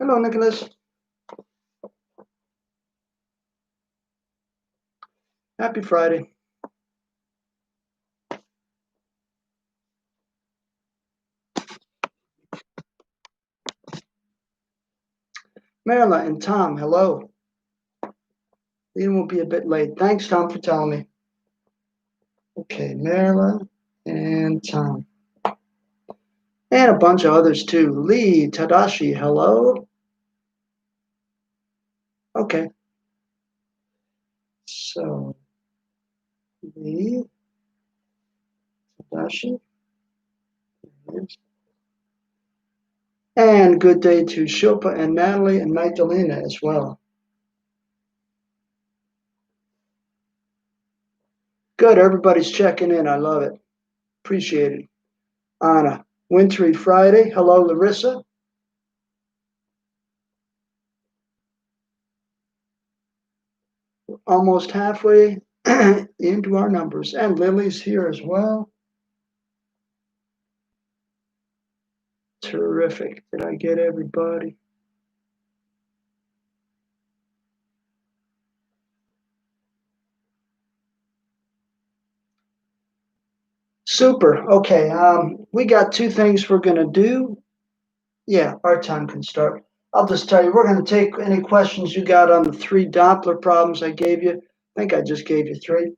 Hello, Nicholas. Happy Friday. Marla and Tom, hello. Ian will be a bit late. Thanks, Tom, for telling me. Okay, Marla and Tom. And a bunch of others too. Lee, Tadashi, hello. Okay. So, Lee, Tadashi. And good day to Shilpa and Natalie and Magdalena as well. Good, everybody's checking in. I love it. Appreciate it. On a wintry Friday. Hello, Larissa. Almost halfway into our numbers. And Lily's here as well. Terrific. Did I get everybody? Super. Okay. We got two things we're going to do. Yeah, our time can start. I'll just tell you, we're going to take any questions you got on the three Doppler problems I gave you. I think I just gave you three.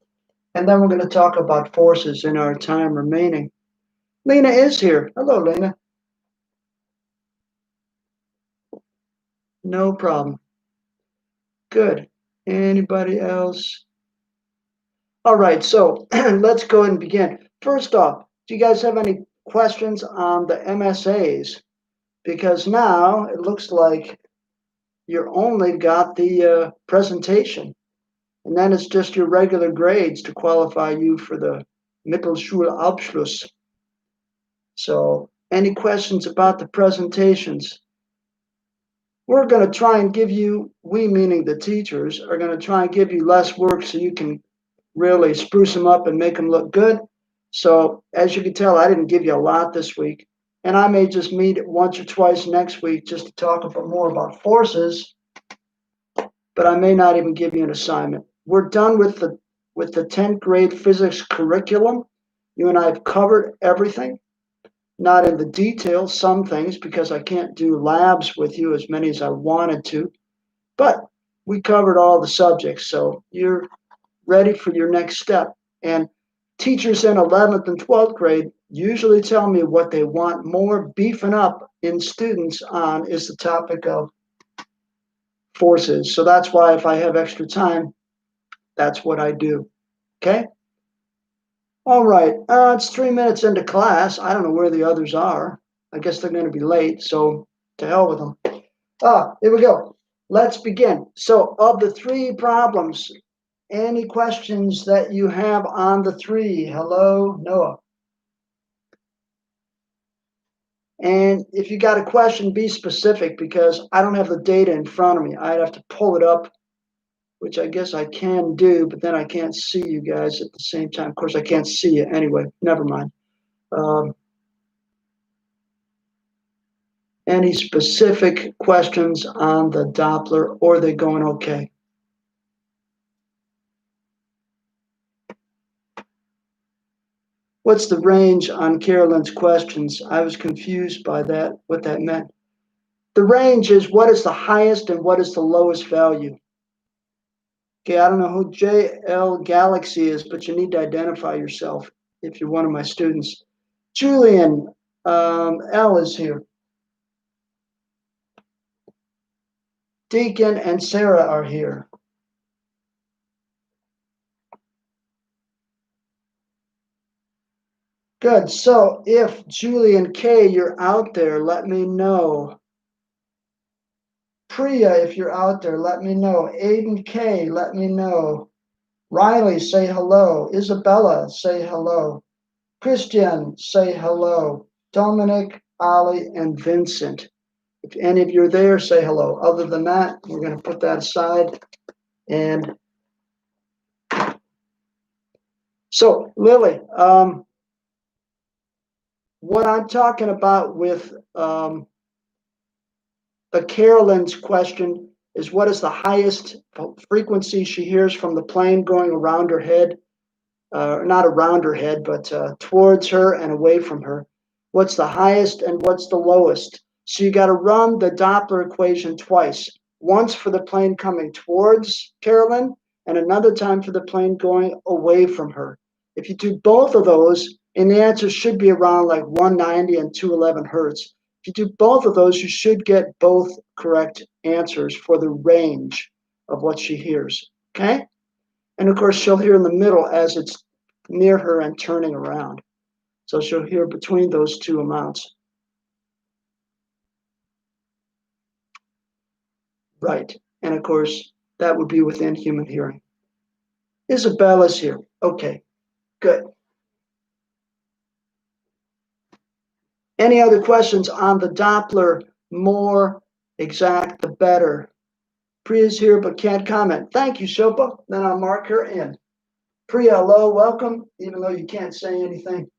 And then we're going to talk about forces in our time remaining. Lena is here. Hello, Lena. No problem. Good. Anybody else? All right, so let's go ahead and begin. First off, do you guys have any questions on the MSAs? Because now it looks like you only got the presentation, and then it's just your regular grades to qualify you for the Mittelschulabschluss. So, any questions about the presentations? We're going to try and give you, we meaning the teachers, are going to try and give you less work so you can really spruce them up and make them look good. So as you can tell, I didn't give you a lot this week. And I may just meet once or twice next week just to talk a bit more about forces, but I may not even give you an assignment. We're done with the 10th grade physics curriculum. You and I have covered everything. Not in the detail, some things, because I can't do labs with you as many as I wanted to, but we covered all the subjects, so you're ready for your next step. And teachers in 11th and 12th grade usually tell me what they want more beefing up in students on is the topic of forces. So that's why if I have extra time, that's what I do. Okay? All right, it's 3 minutes into class. I don't know where the others are. I guess they're going to be late, so to hell with them. Here we go. Let's begin. So, of the three problems, any questions that you have on the three? Hello, Noah. And if you got a question, be specific because I don't have the data in front of me. I'd have to pull it up, which I guess I can do, but then I can't see you guys at the same time. Of course, I can't see you anyway. Never mind. Any specific questions on the Doppler, or are they going okay? What's the range on Carolyn's questions? I was confused by that, what that meant. The range is what is the highest and what is the lowest value. Okay, I don't know who JL Galaxy is, but you need to identify yourself if you're one of my students. Julian L is here. Deacon and Sarah are here. Good. So if Julian K, you're out there, let me know. Priya, if you're out there, let me know. Aiden K, let me know. Riley, say hello. Isabella, say hello. Christian, say hello. Dominic, Ali, and Vincent. If any of you are there, say hello. Other than that, we're going to put that aside. And so, Lily, what I'm talking about with the Carolyn's question is, what is the highest frequency she hears from the plane going around her head? Not around her head, but towards her and away from her. What's the highest and what's the lowest? So you got to run the Doppler equation twice. Once for the plane coming towards Carolyn and another time for the plane going away from her. If you do both of those, and the answer should be around like 190 and 211 hertz. If you do both of those, you should get both correct answers for the range of what she hears. Okay? And of course, she'll hear in the middle as it's near her and turning around. So she'll hear between those two amounts. Right. And of course, that would be within human hearing. Isabella's here. Okay, good. Any other questions on the Doppler? More exact, the better. Priya's here but can't comment. Thank you, Shilpa. Then I'll mark her in. Priya, hello, welcome, even though you can't say anything.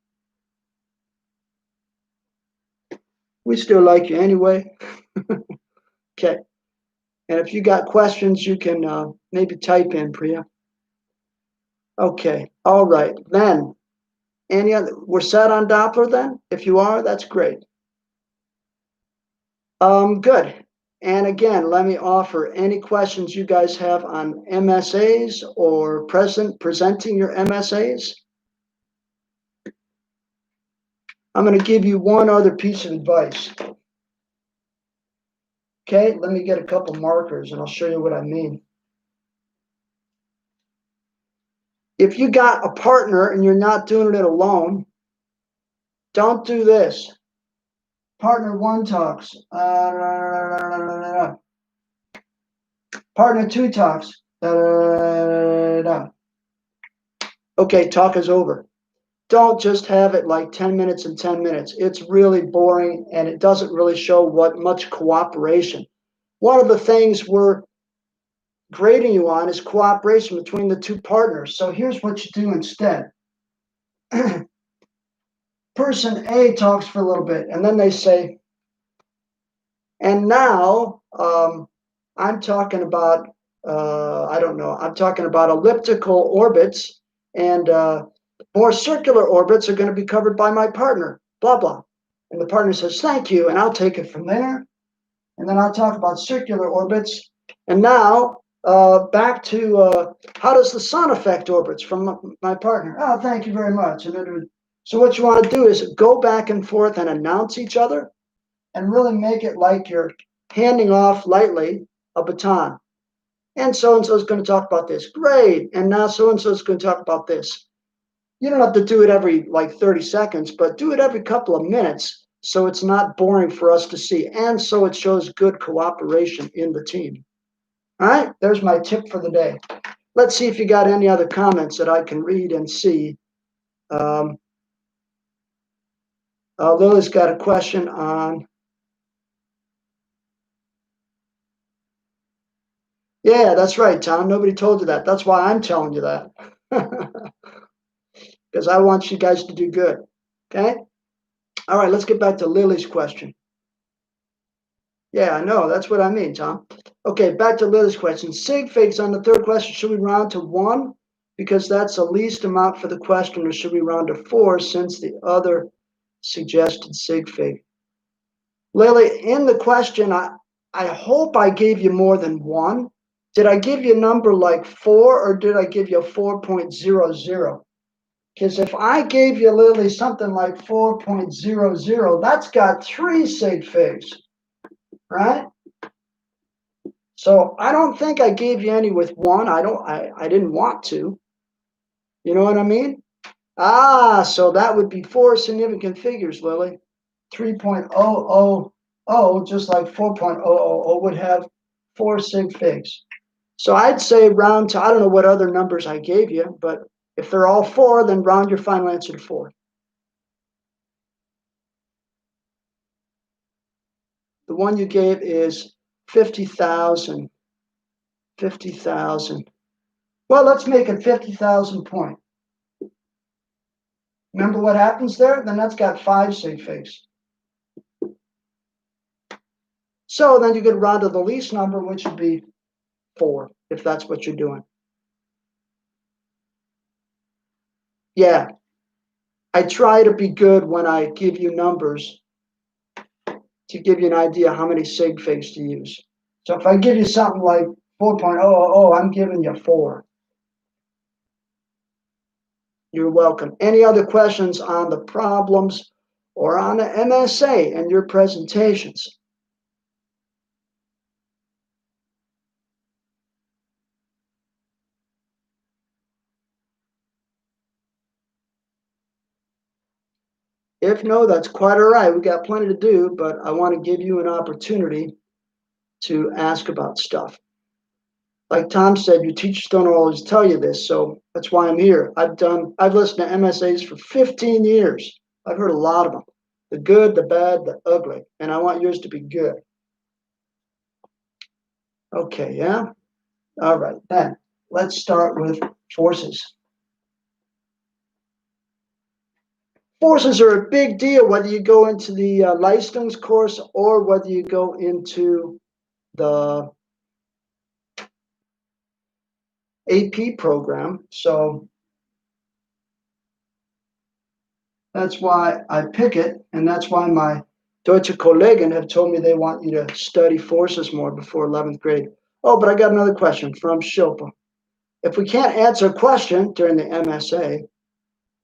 We still like you anyway. Okay. And if you got questions, you can maybe type in, Priya. Okay. All right. Then, any other? We're set on Doppler then? If you are, that's great. Good. And again, let me offer any questions you guys have on MSAs or presenting your MSAs. I'm going to give you one other piece of advice. Okay, let me get a couple markers and I'll show you what I mean. If you got a partner and you're not doing it alone, don't do this. Partner 1 talks. Partner 2 talks. Okay, talk is over. Don't just have it like 10 minutes and 10 minutes. It's really boring and it doesn't really show what much cooperation. One of the things we're grading you on is cooperation between the two partners. So here's what you do instead. Person A talks for a little bit and then they say, and now I'm talking about, I don't know, I'm talking about elliptical orbits and more circular orbits are going to be covered by my partner, blah, blah. And the partner says, thank you, and I'll take it from there. And then I'll talk about circular orbits. And now back to how does the sun affect orbits from my partner? Oh, thank you very much. And then, so what you want to do is go back and forth and announce each other and really make it like you're handing off lightly a baton. And so is going to talk about this. Great. And now so-and-so is going to talk about this. You don't have to do it every like 30 seconds, but do it every couple of minutes so it's not boring for us to see. And so it shows good cooperation in the team. All right, there's my tip for the day. Let's see if you got any other comments that I can read and see. Lily's got a question on. Yeah, that's right, Tom. Nobody told you that. That's why I'm telling you that. Because I want you guys to do good. Okay? All right, let's get back to Lily's question. Yeah, I know. That's what I mean, Tom. Okay, back to Lily's question. Sig figs on the third question. Should we round to 1 because that's the least amount for the question, or should we round to 4 since the other suggested sig fig? Lily, in the question, I hope I gave you more than 1. Did I give you a number like 4 or did I give you a 4.00? Because if I gave you, Lily, something like 4.00, that's got 3 sig figs, right? So I don't think I gave you any with 1. I didn't want to. You know what I mean? So that would be 4 significant figures, Lily. 3.000, just like 4.000 would have 4 sig figs. So I'd say round to, I don't know what other numbers I gave you, but if they're all 4, then round your final answer to 4. The one you gave is 50,000. 50,000. Well, let's make it 50,000 point. Remember what happens there? Then that's got 5 sig figs. So then you get around to the least number, which would be 4, if that's what you're doing. Yeah, I try to be good when I give you numbers to give you an idea how many sig figs to use. So if I give you something like 4.000, I'm giving you 4. You're welcome. Any other questions on the problems or on the MSA and your presentations? If no, that's quite all right. We got plenty to do, but I want to give you an opportunity to ask about stuff. Like Tom said, your teachers don't always tell you this, so that's why I'm here. I've listened to MSAs for 15 years. I've heard a lot of them. The good, the bad, the ugly, and I want yours to be good. Okay, yeah? All right, then let's start with forces. Forces are a big deal, whether you go into the Leistungscourse course or whether you go into the AP program. So that's why I pick it, and that's why my Deutsche Kollegen have told me they want you to study forces more before 11th grade. Oh, but I got another question from Shilpa. If we can't answer a question during the MSA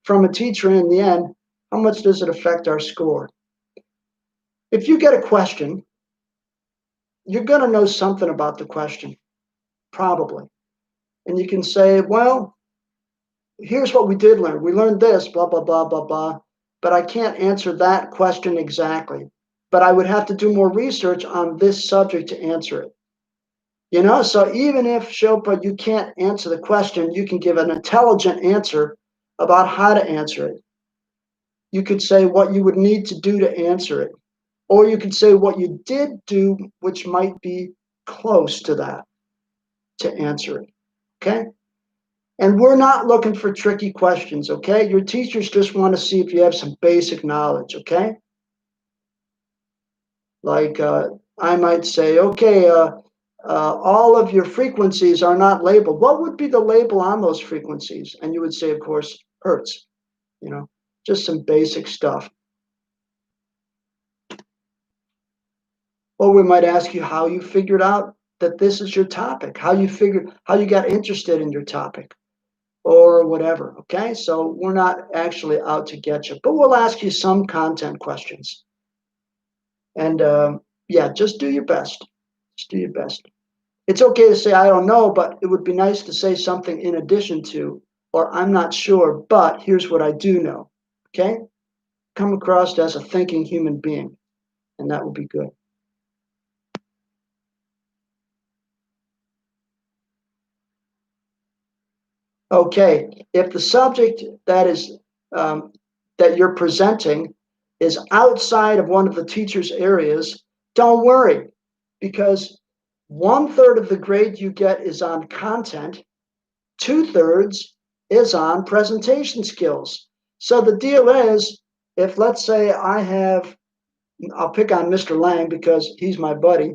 from a teacher in the end, how much does it affect our score? If you get a question, you're going to know something about the question, probably. And you can say, well, here's what we did learn. We learned this, blah, blah, blah, blah, blah. But I can't answer that question exactly. But I would have to do more research on this subject to answer it. You know, so even if, Shilpa, you can't answer the question, you can give an intelligent answer about how to answer it. You could say what you would need to do to answer it. Or you could say what you did do, which might be close to that to answer it. Okay? And we're not looking for tricky questions, okay? Your teachers just want to see if you have some basic knowledge, okay? Like I might say, okay, all of your frequencies are not labeled. What would be the label on those frequencies? And you would say, of course, hertz, you know, just some basic stuff. Or we might ask you how you figured out that this is your topic, how you got interested in your topic or whatever. Okay, so we're not actually out to get you, but we'll ask you some content questions. And yeah, just do your best. Just do your best. It's okay to say I don't know, but it would be nice to say something in addition to, or I'm not sure, but here's what I do know. Okay, come across as a thinking human being, and that would be good. Okay, if the subject that you're presenting is outside of one of the teacher's areas, don't worry, because 1/3 of the grade you get is on content, 2/3 is on presentation skills. So the deal is, if let's say I'll pick on Mr. Lang because he's my buddy.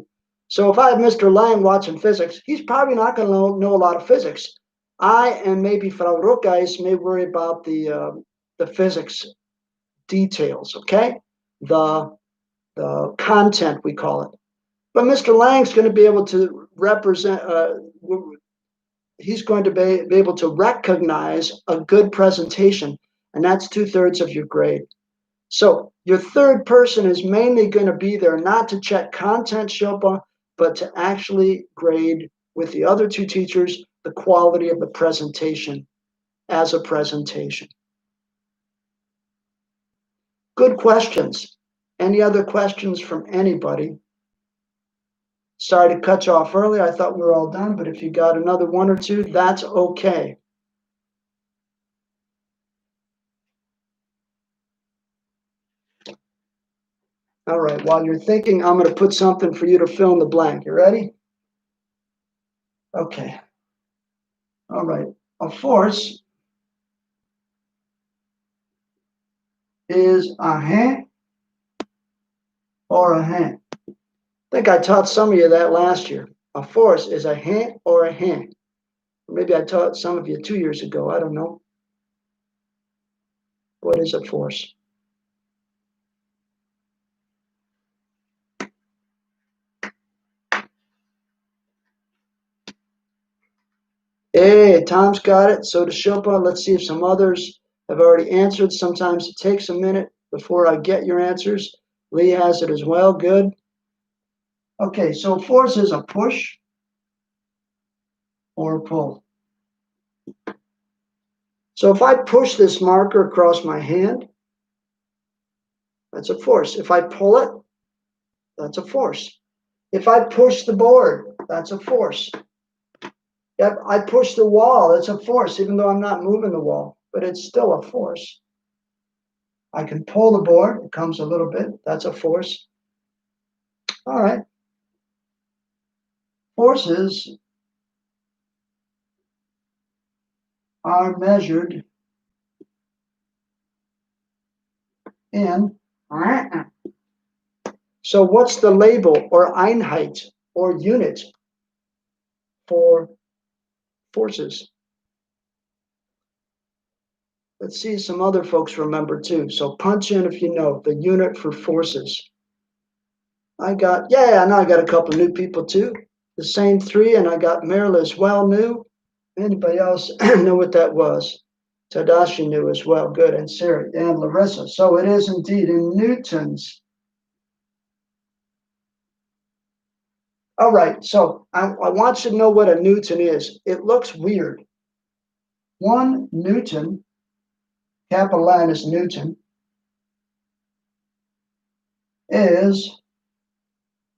So if I have Mr. Lang watching physics, he's probably not going to know a lot of physics. I and maybe Frau Ruckgeis may worry about the physics details, okay? The content, we call it. But Mr. Lang's going to be able to represent, he's going to be able to recognize a good presentation, and that's 2/3 of your grade. So your third person is mainly going to be there not to check content, Shilpa, but to actually grade with the other two teachers the quality of the presentation as a presentation. Good questions. Any other questions from anybody? Sorry to cut you off early. I thought we were all done, but if you got another one or two, that's okay. All right, while you're thinking, I'm going to put something for you to fill in the blank. You ready? Okay. All right. A force is a hand or a hand. think I taught some of you that last year. A force is a hin or a hin. Maybe I taught some of you 2 years ago. I don't know. What is a force? Hey, Tom's got it. So does Shilpa. Let's see if some others have already answered. Sometimes it takes a minute before I get your answers. Lee has it as well. Good. Okay, so force is a push or a pull. So if I push this marker across my hand, that's a force. If I pull it, that's a force. If I push the board, that's a force. If I push the wall, that's a force, even though I'm not moving the wall, but it's still a force. I can pull the board, it comes a little bit, that's a force. All right. Forces are measured in. So what's the label or Einheit or unit for forces? Let's see some other folks remember too. So punch in if you know the unit for forces. I got, yeah, now I got a couple new people too. The same three, and I got Maryla as well new. Anybody else know what that was? Tadashi knew as well. Good. And Sarah and Larissa. So it is indeed in newtons. All right. So I want you to know what a newton is. It looks weird. 1 newton, capital N is newton, is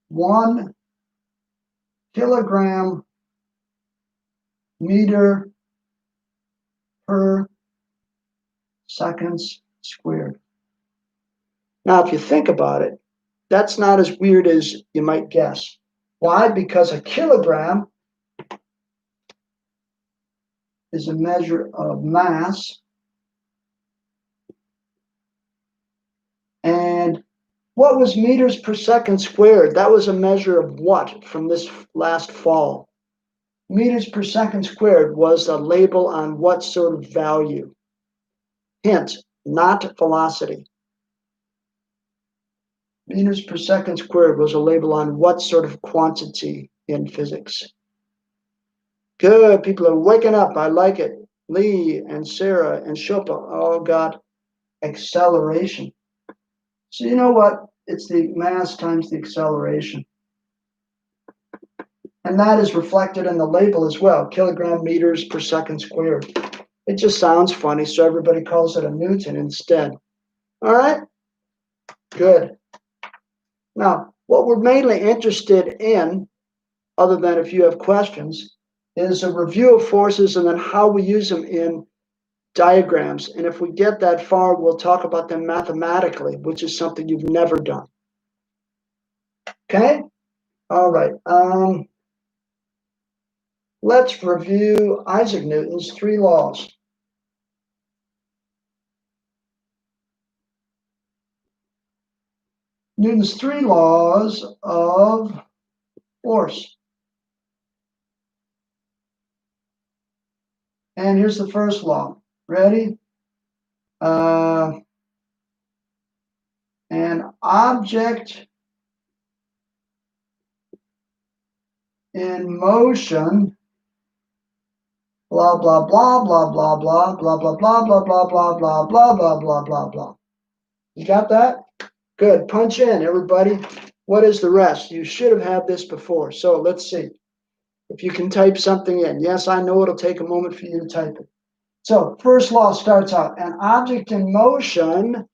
1 kilogram meter per seconds squared. Now, if you think about it, that's not as weird as you might guess. Why? Because a kilogram is a measure of mass. And what was meters per second squared? That was a measure of what from this last fall? Meters per second squared was a label on what sort of value? Hint, not velocity. Meters per second squared was a label on what sort of quantity in physics? Good, people are waking up. I like it. Lee and Sarah and Shilpa all got acceleration. So you know what? It's the mass times the acceleration. And that is reflected in the label as well, kilogram meters per second squared. It just sounds funny, so everybody calls it a Newton instead. All right? Good. Now, what we're mainly interested in, other than if you have questions, is a review of forces and then how we use them in diagrams. And if we get that far, we'll talk about them mathematically, which is something you've never done. Okay? All right. Let's review Isaac Newton's 3 laws. Newton's 3 laws of force. And here's the first law. Ready? An object in motion, blah, blah, blah, blah, blah, blah, blah, blah, blah, blah, blah, blah, blah, blah, blah, blah, blah, blah. You got that? Good. Punch in, everybody. What is the rest? You should have had this before. So let's see if you can type something in. Yes, I know it'll take a moment for you to type it. So first law starts out, an object in motion,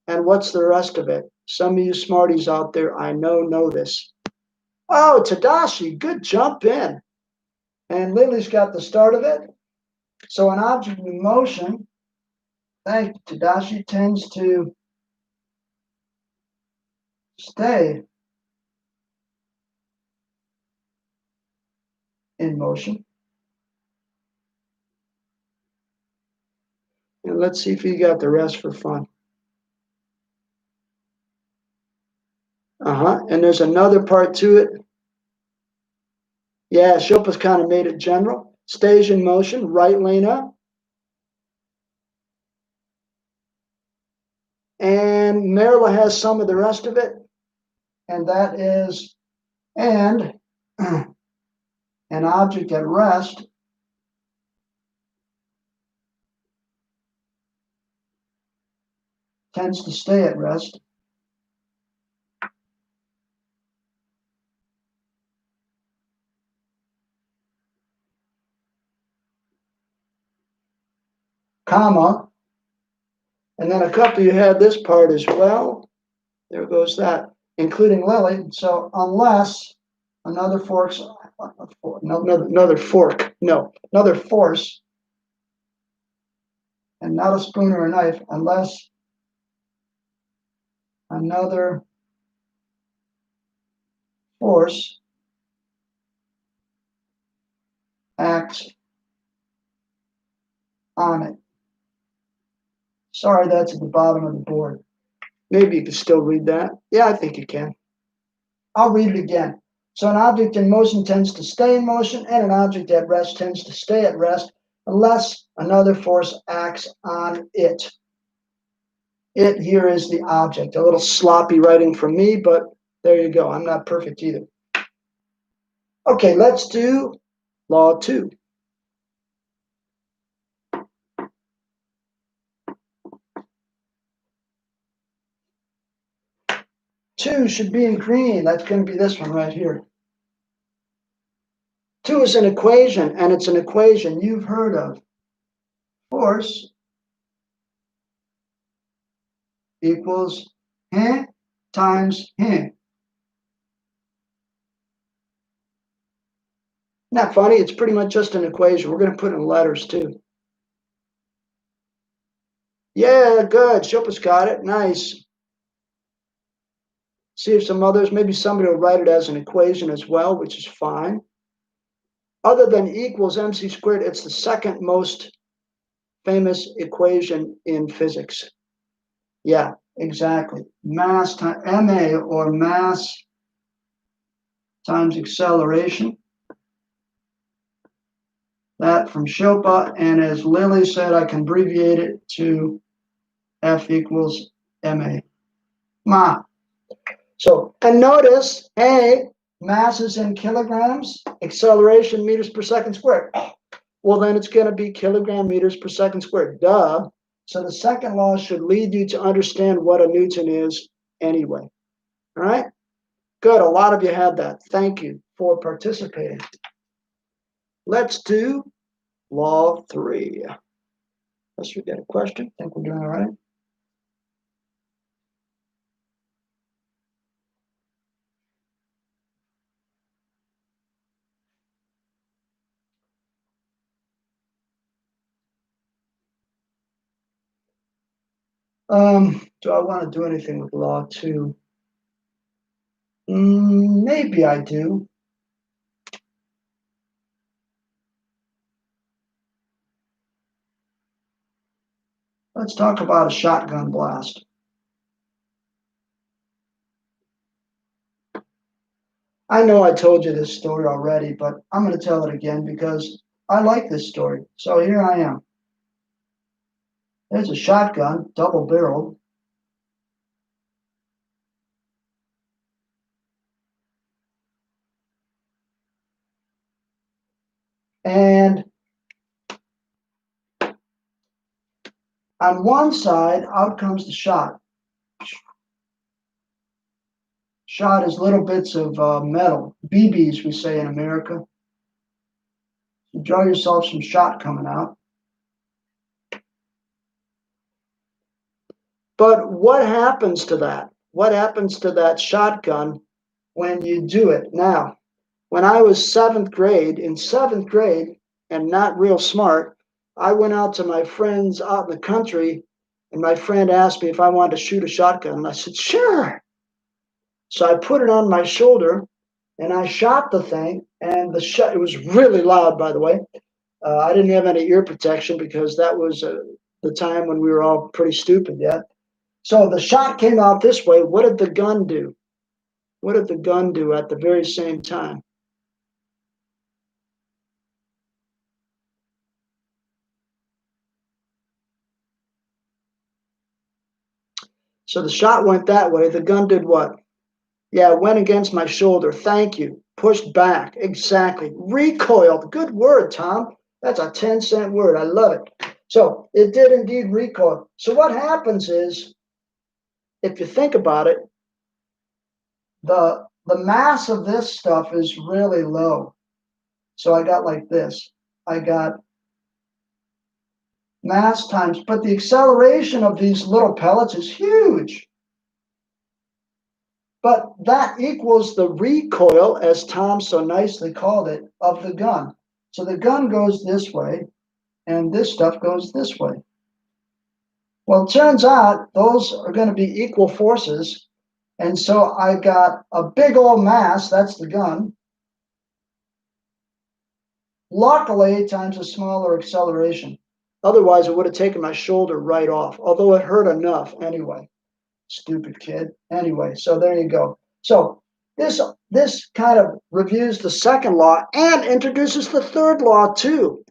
and what's the rest of it? Some of you smarties out there, I know this. Oh, Tadashi, good jump in. And Lily's got the start of it. So an object in motion, thank you, Tadashi, tends to stay in motion. And let's see if you got the rest for fun. And there's another part to it. Yeah, Shilpa's kind of made it general. Stays in motion, right lane up. And Marla has some of the rest of it. And that is, and an object at rest tends to stay at rest. Comma. And then a couple of you had this part as well. There goes that, including Lily. So unless another force, and not a spoon or a knife, unless another force acts on it. Sorry, that's at the bottom of the board. Maybe you can still read that. Yeah, I think you can. I'll read it again. So an object in motion tends to stay in motion, and an object at rest tends to stay at rest unless another force acts on it. It here is the object. A little sloppy writing from me, but there you go. I'm not perfect either. Okay, let's do law 2. Two should be in green. That's going to be this one right here. 2 is an equation, and it's an equation you've heard of. Force equals times . Not funny? It's pretty much just an equation. We're going to put in letters too. Yeah, good. Shilpa's got it. Nice. See if some others, maybe somebody will write it as an equation as well, which is fine. Other than equals mc squared, it's the second most famous equation in physics. Yeah, exactly. Mass times ma, or mass times acceleration. That from Shilpa, and as Lily said, I can abbreviate it to F equals ma. So, and notice, mass is in kilograms, acceleration meters per second squared. Well, then it's going to be kilogram meters per second squared. Duh. So the second law should lead you to understand what a Newton is anyway. All right? Good. A lot of you had that. Thank you for participating. Let's do law 3. Unless you get a question. I think we're doing all right. Do I want to do anything with law 2? Maybe I do. Let's talk about a shotgun blast. I know I told you this story already, but I'm going to tell it again because I like this story. So here I am. There's a shotgun, double-barreled. And on one side, out comes the shot. Shot is little bits of metal, BBs, we say in America. You draw yourself some shot coming out. But what happens to that? What happens to that shotgun when you do it? Now, when I was in seventh grade, and not real smart, I went out to my friends out in the country, and my friend asked me if I wanted to shoot a shotgun. And I said, sure. So I put it on my shoulder, and I shot the thing, and it was really loud, by the way. I didn't have any ear protection because that was the time when we were all pretty stupid yet. So the shot came out this way. What did the gun do? What did the gun do at the very same time? So the shot went that way. The gun did what? Yeah, it went against my shoulder. Thank you. Pushed back. Exactly. Recoiled. Good word, Tom. That's a 10-cent word. I love it. So it did indeed recoil. So what happens is, if you think about it, the mass of this stuff is really low. So I got like this. I got mass times, but the acceleration of these little pellets is huge. But that equals the recoil, as Tom so nicely called it, of the gun. So the gun goes this way, and this stuff goes this way. Well, it turns out those are going to be equal forces. And so I got a big old mass, that's the gun, luckily times a smaller acceleration. Otherwise, it would have taken my shoulder right off, although it hurt enough anyway. Stupid kid. Anyway, so there you go. So this kind of reviews the second law and introduces the third law too.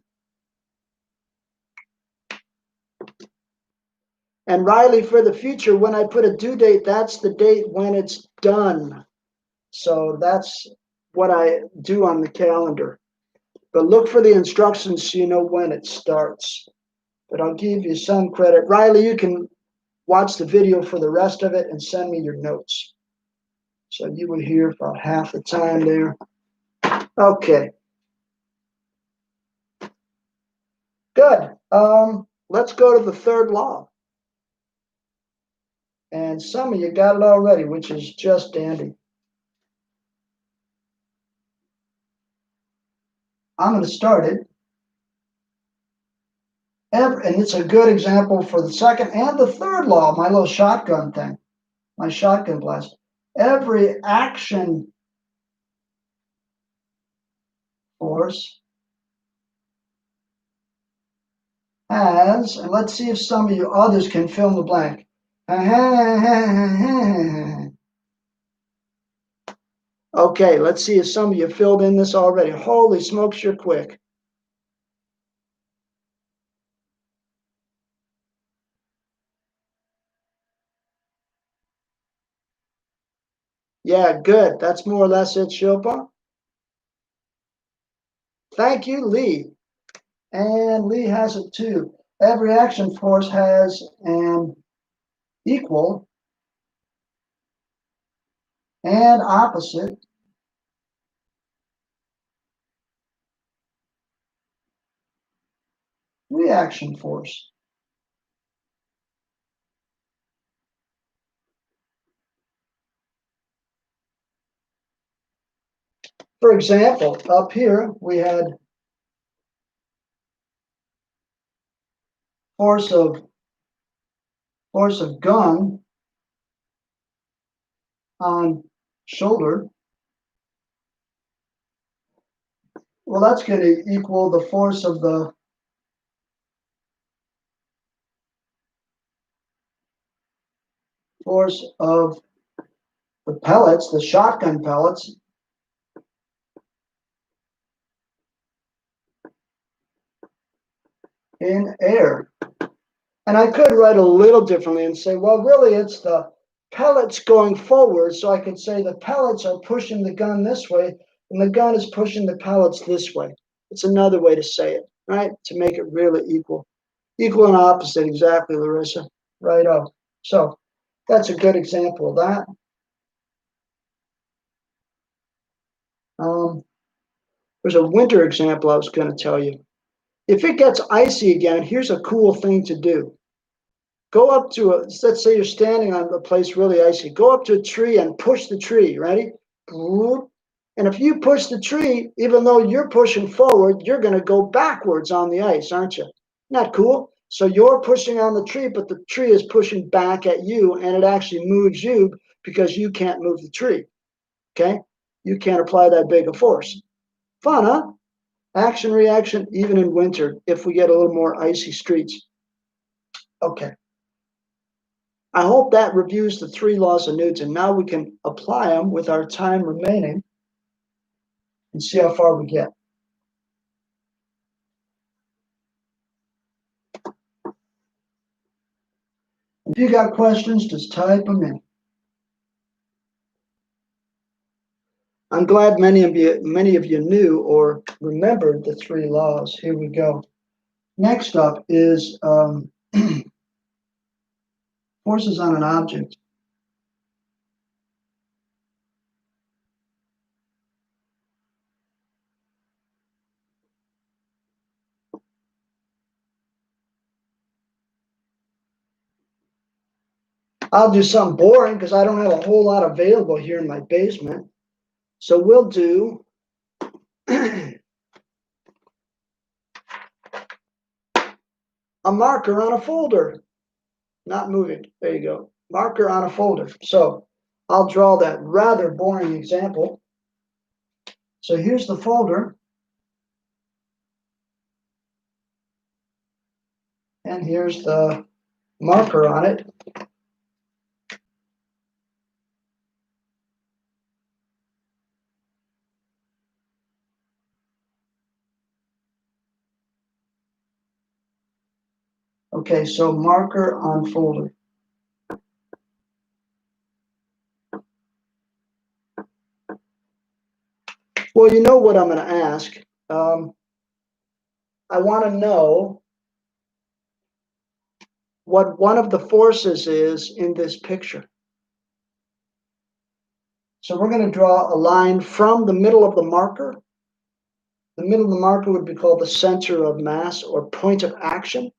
And Riley, for the future, when I put a due date, that's the date when it's done. So that's what I do on the calendar. But look for the instructions so you know when it starts. But I'll give you some credit. Riley, you can watch the video for the rest of it and send me your notes. So you were here about half the time there. Okay. Good. Let's go to the third law. And some of you got it already, which is just dandy. I'm going to start it. And it's a good example for the second and the third law, my little shotgun thing, my shotgun blast. Every action force has, and let's see if some of you others can fill in the blank. Okay, let's see if some of you filled in this already. Holy smokes, you're quick. Yeah, good. That's more or less it, Shilpa. Thank you, Lee. And Lee has it too. Every action force has an equal and opposite reaction force. For example, up here we had force of gun on shoulder. Well, that's going to equal the force of the pellets, the shotgun pellets, in air. And I could write a little differently and say, well, really, it's the pellets going forward. So I could say the pellets are pushing the gun this way, and the gun is pushing the pellets this way. It's another way to say it, right? To make it really equal. Equal and opposite, exactly, Larissa. Right-o. So that's a good example of that. There's a winter example I was going to tell you. If it gets icy again, here's a cool thing to do. Go up to let's say you're standing on a place really icy. Go up to a tree and push the tree. Ready? And if you push the tree, even though you're pushing forward, you're going to go backwards on the ice, aren't you? Not cool? So you're pushing on the tree, but the tree is pushing back at you, and it actually moves you because you can't move the tree. Okay? You can't apply that big a force. Fun, huh? Action, reaction, even in winter, if we get a little more icy streets. Okay. I hope that reviews the 3 laws of Newton. Now we can apply them with our time remaining and see how far we get. If you got questions, just type them in. I'm glad many of you knew or remembered the 3 laws. Here we go. Next up is forces on an object. I'll do something boring because I don't have a whole lot available here in my basement. So we'll do a marker on a folder. Not moving. There you go. Marker on a folder. So I'll draw that rather boring example. So here's the folder. And here's the marker on it. Okay, so marker on folder. Well, you know what I'm going to ask. I want to know what one of the forces is in this picture. So we're going to draw a line from the middle of the marker. The middle of the marker would be called the center of mass or point of action,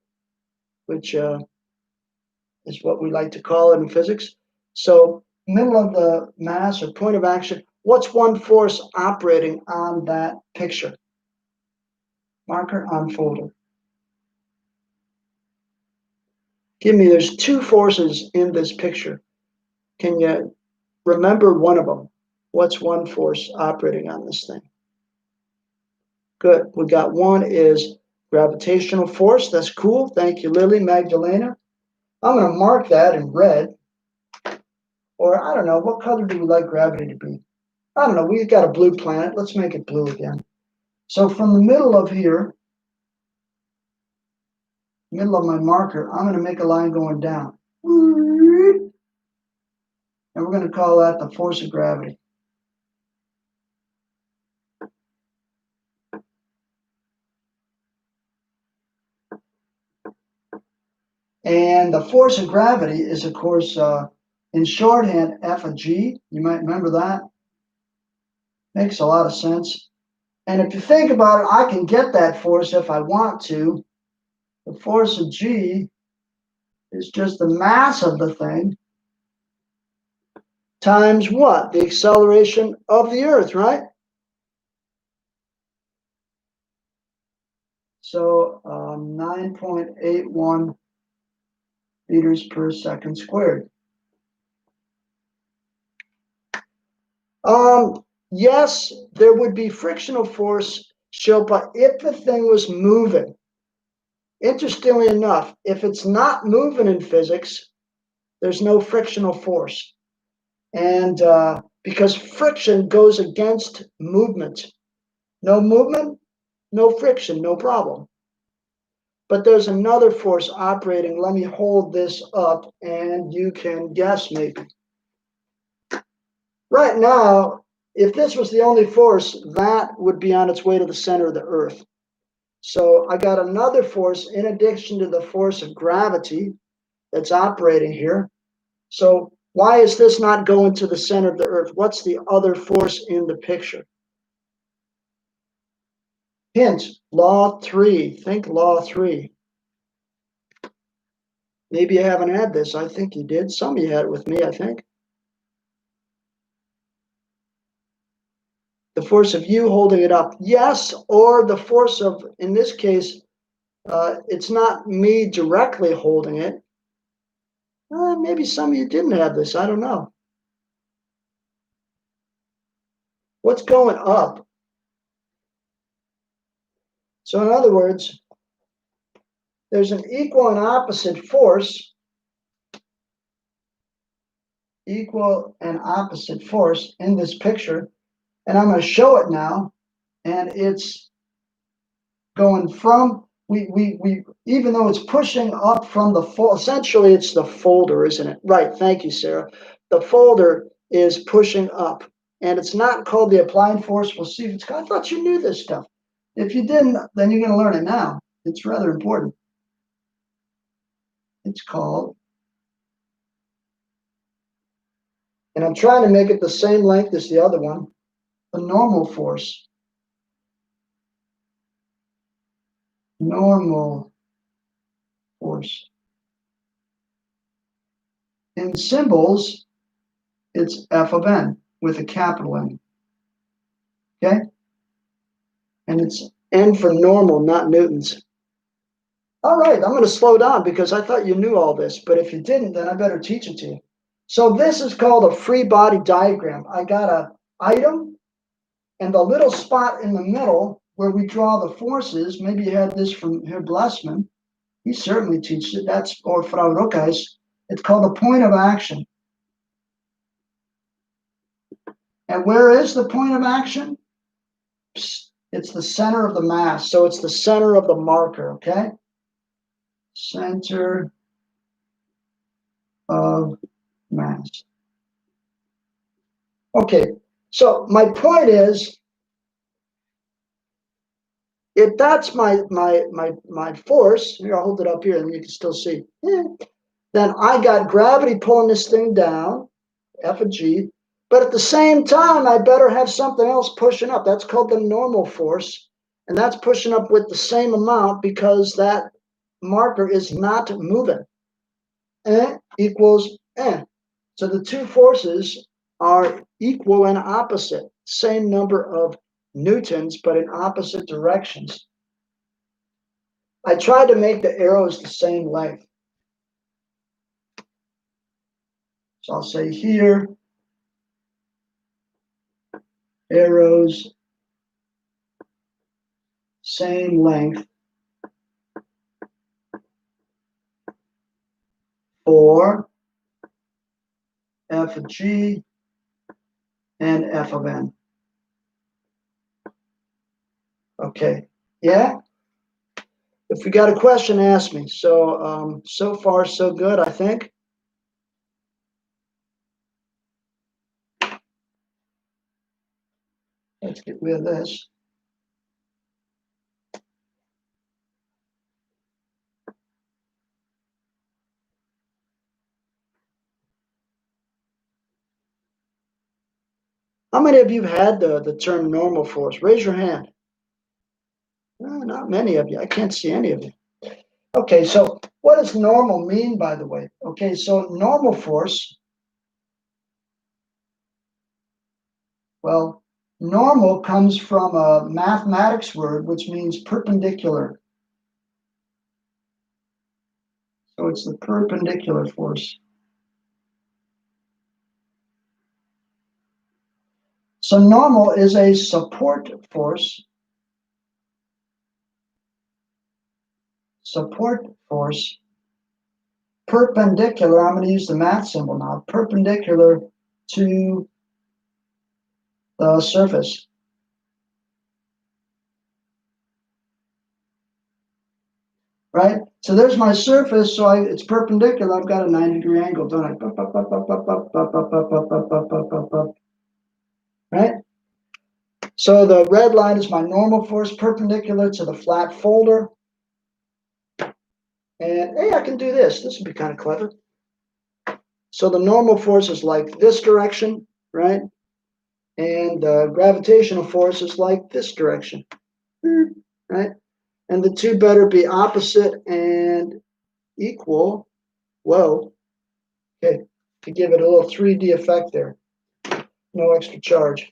which is what we like to call it in physics. So middle of the mass or point of action, what's one force operating on that picture? Marker on folder. Give me, there's 2 forces in this picture. Can you remember one of them? What's one force operating on this thing? Good. We got one is gravitational force. That's cool. Thank you, Lily Magdalena. I'm going to mark that in red. Or I don't know, what color do we like gravity to be? I don't know. We've got a blue planet. Let's make it blue again. So from the middle of here, middle of my marker, I'm going to make a line going down. And we're going to call that the force of gravity. And the force of gravity is, of course, in shorthand, F of G. You might remember that. Makes a lot of sense. And if you think about it, I can get that force if I want to. The force of G is just the mass of the thing times what? The acceleration of the Earth, right? So 9.81 meters per second squared. Yes, there would be frictional force, Shilpa, if the thing was moving. Interestingly enough, if it's not moving in physics, there's no frictional force. And because friction goes against movement. No movement, no friction, no problem. But there's another force operating. Let me hold this up and you can guess maybe. Right now, if this was the only force, that would be on its way to the center of the Earth. So I got another force in addition to the force of gravity that's operating here. So why is this not going to the center of the Earth? What's the other force in the picture? Hint, law 3. Think law 3. Maybe you haven't had this. I think you did. Some of you had it with me, I think. The force of you holding it up. Yes, or the force of, in this case, it's not me directly holding it. Maybe some of you didn't have this. I don't know. What's going up? So in other words, there's an equal and opposite force equal and opposite force in this picture. And I'm going to show it now. And it's going from, we even though it's pushing up from the essentially it's the folder, isn't it? Right. Thank you, Sarah. The folder is pushing up, and it's not called the applied force. We'll see if it's called. I thought you knew this stuff. If you didn't, then you're going to learn it now. It's rather important. It's called, and I'm trying to make it the same length as the other one, the normal force. Normal force. In symbols, it's F of N with a capital N. Okay? And it's N for normal, not newtons. All right, I'm going to slow down because I thought you knew all this, but if you didn't, then I better teach it to you. So this is called a free body diagram. I got an item, and the little spot in the middle where we draw the forces, maybe you had this from Herr Blessman. He certainly teaches it. That's, or Frau Ruckheis. It's called the point of action. And where is the point of action? It's the center of the mass. So it's the center of the marker, okay? Center of mass. Okay, so my point is, if that's my force, here, I'll hold it up here and you can still see, then I got gravity pulling this thing down, F of G, but at the same time, I better have something else pushing up. That's called the normal force, and that's pushing up with the same amount because that marker is not moving. Equals N. So the two forces are equal and opposite, same number of newtons, but in opposite directions. I tried to make the arrows the same length. So I'll say here, arrows, same length for F of G and F of N. Okay, yeah? If you got a question, ask me. So, so far, so good, I think. Let's get rid of this. How many of you have had the term normal force? Raise your hand. Not many of you. I can't see any of you. Okay, so what does normal mean, by the way? Okay, so normal force, well, normal comes from a mathematics word, which means perpendicular. So it's the perpendicular force. So normal is a support force. Support force. Perpendicular, I'm going to use the math symbol now, perpendicular to the surface. Right? So there's my surface, so it's perpendicular. I've got a 90-degree angle, don't I? Right? So the red line is my normal force perpendicular to the flat folder. And hey, I can do this. This would be kind of clever. So the normal force is like this direction, right? And the gravitational force is like this direction, right? And the two better be opposite and equal. Whoa. Okay, to give it a little 3D effect there. No extra charge.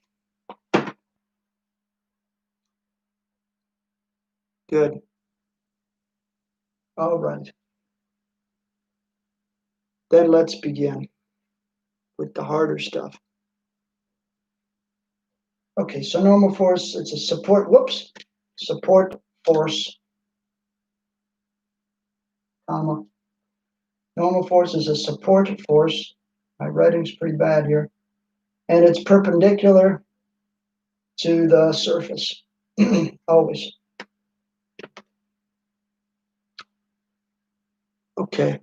Good. All right. Then let's begin with the harder stuff. Okay, so normal force, it's a support, support force, comma. Normal force is a support force, My writing's pretty bad here. And it's perpendicular to the surface, always. Okay.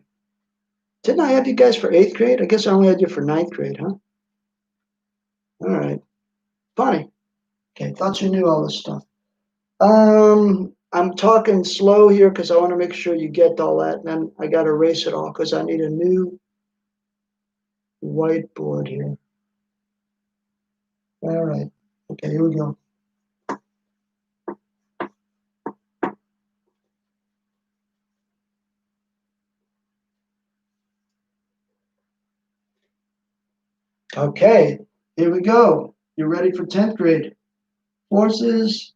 Didn't I have you guys for 8th grade? I guess I only had you for 9th grade, huh? All right. Funny. Okay, thought you knew all this stuff. I'm talking slow here because I want to make sure you get all that, and then I got to erase it all because I need a new whiteboard here. All right. Okay, here we go. Okay, here we go. You ready for 10th grade? Forces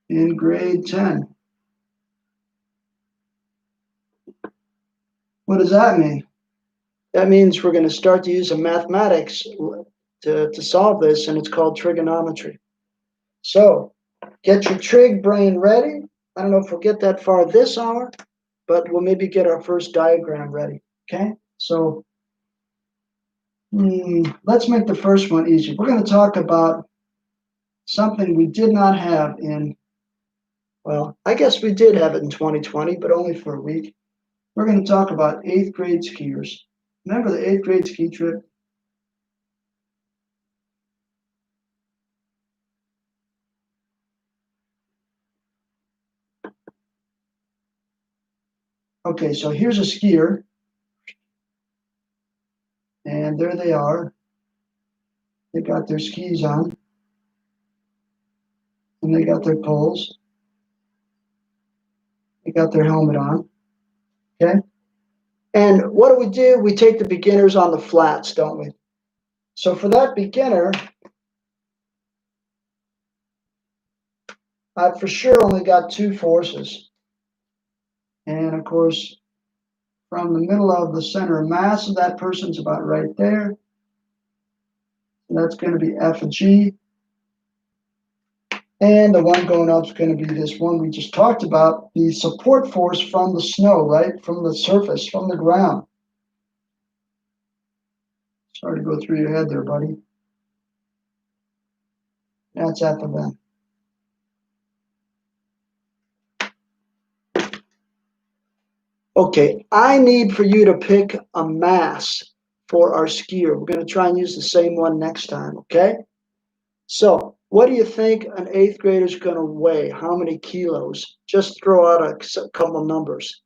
in grade 10. What does that mean? That means we're going to start to use some mathematics to solve this, and it's called trigonometry. So get your trig brain ready. I don't know if we'll get that far this hour, but we'll maybe get our first diagram ready. Okay, so let's make the first one easy. We're going to talk about something we did not have in, well, I guess we did have it in 2020, but only for a week. We're going to talk about 8th grade skiers. Remember the 8th grade ski trip? Okay, so here's a skier. And there they are. They got their skis on. And they got their poles. They got their helmet on. Okay? And what do? We take the beginners on the flats, don't we? So for that beginner, I for sure only got 2 forces. And of course, from the middle of the center of mass of that person's about right there. And that's going to be F of G. And the one going up is going to be this one we just talked about, the support force from the snow, right? From the surface, from the ground. Sorry to go through your head there, buddy. That's F of N. Okay, I need for you to pick a mass for our skier. We're going to try and use the same one next time, okay? So, what do you think an 8th grader is going to weigh? How many kilos? Just throw out a couple numbers.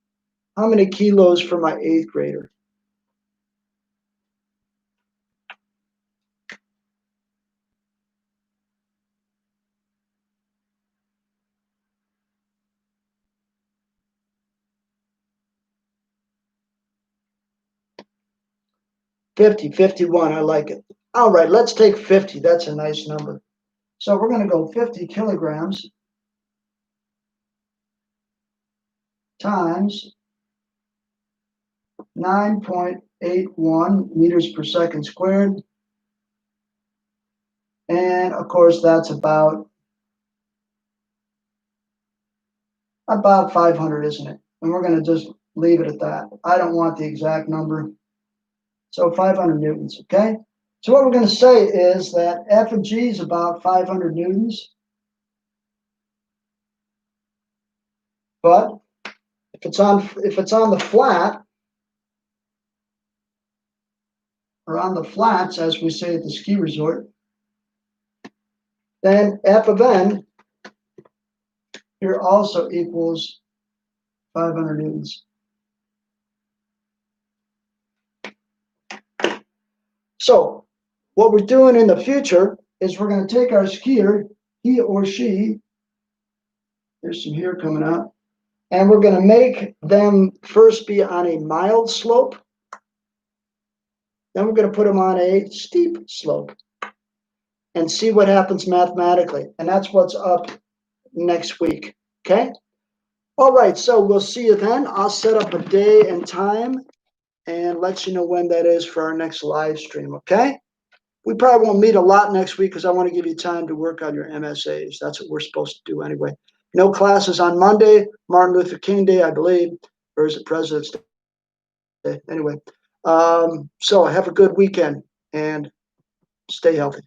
How many kilos for my 8th grader? $50, $51, I like it. All right, let's take 50. That's a nice number. So we're going to go 50 kilograms times 9.81 meters per second squared. And of course, that's about 500, isn't it? And we're going to just leave it at that. I don't want the exact number. So 500 newtons, okay? So what we're going to say is that F of G is about 500 newtons. But if it's on the flat, or on the flats, as we say at the ski resort, then F of N here also equals 500 newtons. So what we're doing in the future is we're going to take our skier, he or she, there's some hair coming out, and we're going to make them first be on a mild slope. Then we're going to put them on a steep slope and see what happens mathematically. And that's what's up next week, okay? All right, so we'll see you then. I'll set up a day and time and let you know when that is for our next live stream, okay? We probably won't meet a lot next week because I want to give you time to work on your MSAs. That's what we're supposed to do anyway. No classes on Monday, Martin Luther King Day, I believe. or is it President's Day? Anyway, so have a good weekend and stay healthy.